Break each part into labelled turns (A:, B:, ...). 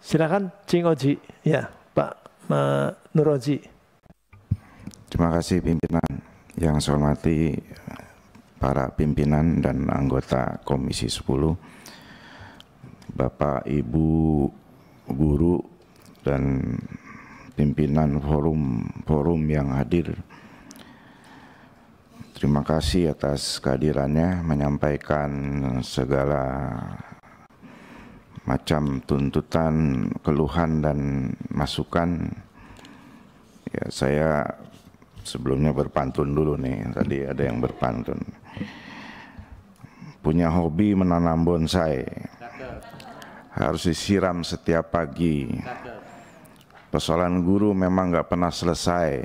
A: Silakan Cing Oji. Ya, Pak Nur Oji.
B: Terima kasih pimpinan. Yang saya hormati para pimpinan dan anggota Komisi 10, Bapak Ibu guru dan pimpinan forum yang hadir. Terima kasih atas kehadirannya menyampaikan segala macam tuntutan, keluhan dan masukan. Ya, saya sebelumnya berpantun dulu nih, tadi ada yang berpantun. Punya hobi menanam bonsai, harus disiram setiap pagi. Persoalan guru memang nggak pernah selesai,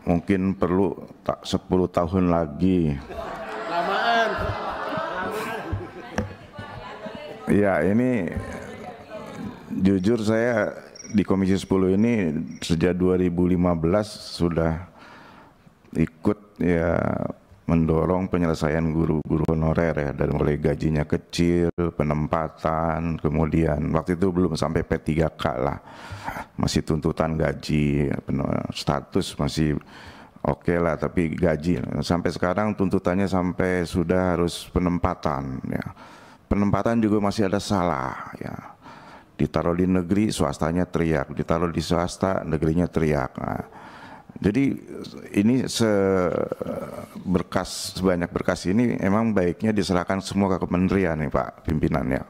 B: mungkin perlu 10 tahun lagi.
A: Lamaan.
B: Ya, ini jujur saya di Komisi 10 ini sejak 2015 sudah ikut ya mendorong penyelesaian guru-guru honorer ya, dari mulai gajinya kecil, penempatan, kemudian waktu itu belum sampai P3K lah, masih tuntutan gaji, status masih oke lah, tapi gaji sampai sekarang tuntutannya sampai sudah harus penempatan ya. Penempatan juga masih ada salah ya. Ditaruh di negeri, swastanya teriak. Ditaruh di swasta, negerinya teriak. Nah, jadi ini sebanyak berkas ini emang baiknya diserahkan semua ke kementerian nih Pak pimpinannya.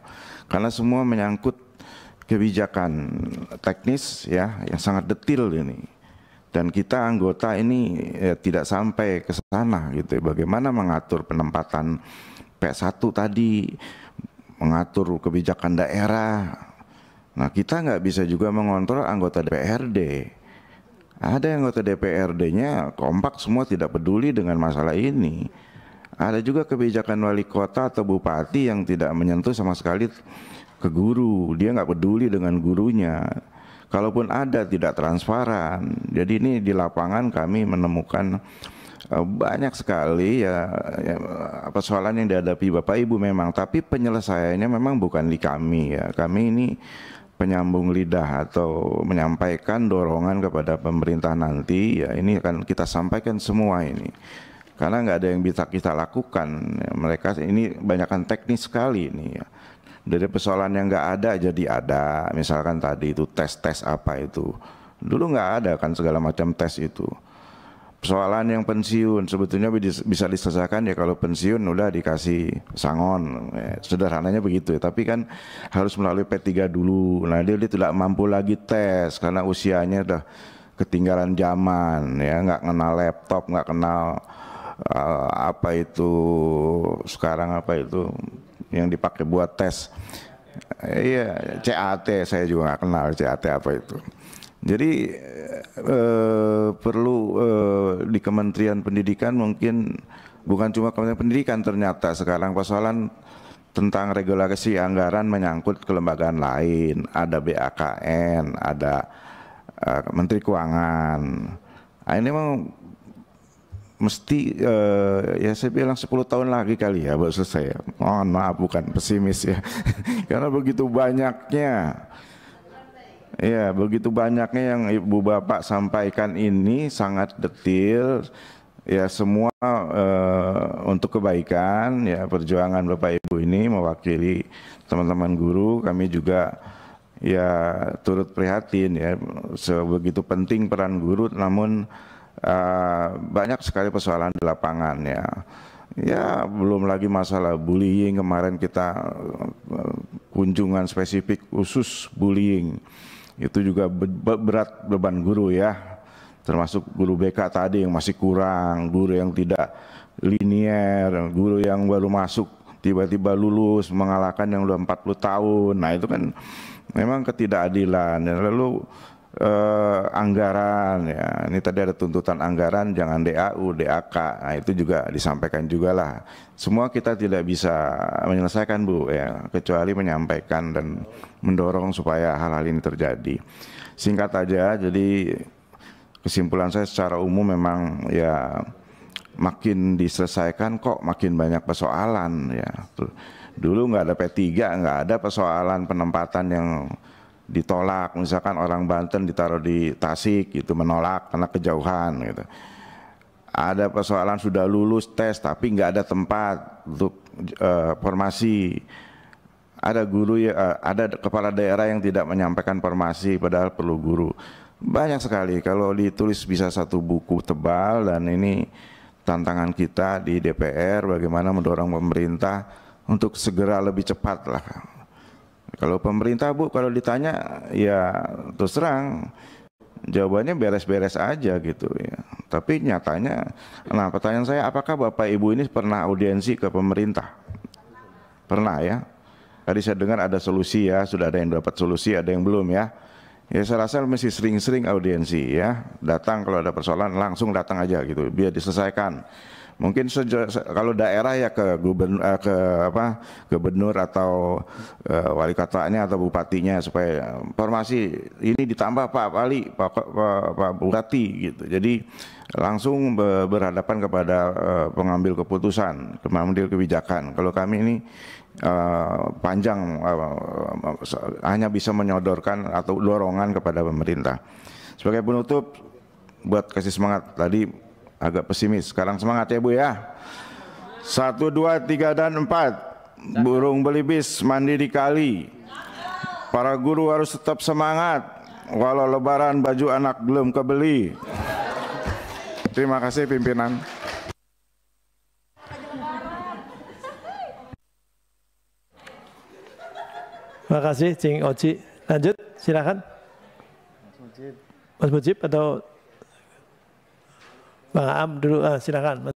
B: Karena semua menyangkut kebijakan teknis ya yang sangat detail ini. Dan kita anggota ini ya, tidak sampai ke sana gitu. Bagaimana mengatur penempatan P1 tadi, mengatur kebijakan daerah. Nah, kita nggak bisa juga mengontrol anggota DPRD. Ada anggota DPRD-nya kompak semua tidak peduli dengan masalah ini. Ada juga kebijakan wali kota atau bupati yang tidak menyentuh sama sekali ke guru. Dia nggak peduli dengan gurunya. Kalaupun ada tidak transparan. Jadi ini di lapangan kami menemukan banyak sekali ya persoalan yang dihadapi Bapak Ibu memang, tapi penyelesaiannya memang bukan di kami ya. Kami ini penyambung lidah atau menyampaikan dorongan kepada pemerintah nanti ya, ini akan kita sampaikan semua ini. Karena nggak ada yang bisa kita lakukan ya, mereka ini banyakkan teknis sekali ini ya. Dari persoalan yang nggak ada jadi ada, misalkan tadi itu tes apa itu. Dulu nggak ada kan segala macam tes itu. Persoalan yang pensiun sebetulnya bisa diselesaikan ya kalau pensiun udah dikasih sangon ya, sederhananya begitu ya. Tapi kan harus melalui P3 dulu. Nah dia tidak mampu lagi tes karena usianya udah ketinggalan zaman ya, nggak kenal laptop, nggak kenal apa itu sekarang apa itu yang dipakai buat tes. Iya, CAT saya juga nggak kenal CAT apa itu. Jadi perlu di Kementerian Pendidikan mungkin bukan cuma Kementerian Pendidikan, ternyata sekarang persoalan tentang regulasi anggaran menyangkut kelembagaan lain, ada BAKN, ada Menteri Keuangan. Nah, ini memang mesti ya saya bilang 10 tahun lagi kali ya baru selesai. Mohon maaf bukan pesimis ya, karena begitu banyaknya. Ya, begitu banyaknya yang Ibu Bapak sampaikan ini sangat detail ya, semua untuk kebaikan ya, perjuangan Bapak Ibu ini mewakili teman-teman guru. Kami juga ya turut prihatin ya, sebegitu penting peran guru, namun banyak sekali persoalan di lapangan ya. Ya, belum lagi masalah bullying, kemarin kita kunjungan spesifik khusus bullying. Itu juga berat beban guru ya, termasuk guru BK tadi yang masih kurang, guru yang tidak linier, guru yang baru masuk tiba-tiba lulus mengalahkan yang udah 40 tahun. Nah itu kan memang ketidakadilan. Lalu anggaran ya, ini tadi ada tuntutan anggaran jangan DAU, DAK, nah itu juga disampaikan juga lah. Semua kita tidak bisa menyelesaikan Bu ya, kecuali menyampaikan dan mendorong supaya hal-hal ini terjadi. Singkat aja, jadi kesimpulan saya secara umum memang ya makin diselesaikan kok makin banyak persoalan ya. Dulu nggak ada P3, nggak ada persoalan penempatan yang ditolak. Misalkan orang Banten ditaruh di Tasik, itu menolak karena kejauhan gitu. Ada persoalan sudah lulus tes tapi nggak ada tempat untuk formasi. Ada guru ya, ada kepala daerah yang tidak menyampaikan formasi padahal perlu guru. Banyak sekali, kalau ditulis bisa satu buku tebal, dan ini tantangan kita di DPR bagaimana mendorong pemerintah untuk segera lebih cepat lah. Kalau pemerintah Bu, kalau ditanya ya terus terang jawabannya beres-beres aja gitu ya. Tapi nyatanya, nah pertanyaan saya, apakah Bapak Ibu ini pernah audiensi ke pemerintah? Pernah ya? Tadi saya dengar ada solusi ya, sudah ada yang dapat solusi, ada yang belum ya. Ya saya rasa mesti sering-sering audiensi ya, datang kalau ada persoalan langsung datang aja gitu, biar diselesaikan. Mungkin kalau daerah ya ke gubernur atau wali kotanya atau bupatinya supaya formasi ini ditambah Pak Wali, Pak Bupati gitu. Jadi langsung berhadapan kepada pengambil keputusan, pengambil kebijakan. Kalau kami ini panjang, hanya bisa menyodorkan atau dorongan kepada pemerintah. Sebagai penutup, buat kasih semangat, tadi agak pesimis, sekarang semangat ya Bu ya. 1, 2, 3 dan 4, burung belibis mandi di kali. Para guru harus tetap semangat, walau lebaran baju anak belum kebeli. Terima kasih pimpinan.
A: Terima kasih Cing Oci. Lanjut, silakan. Mas Mujib atau Bang Am dulu, silakan.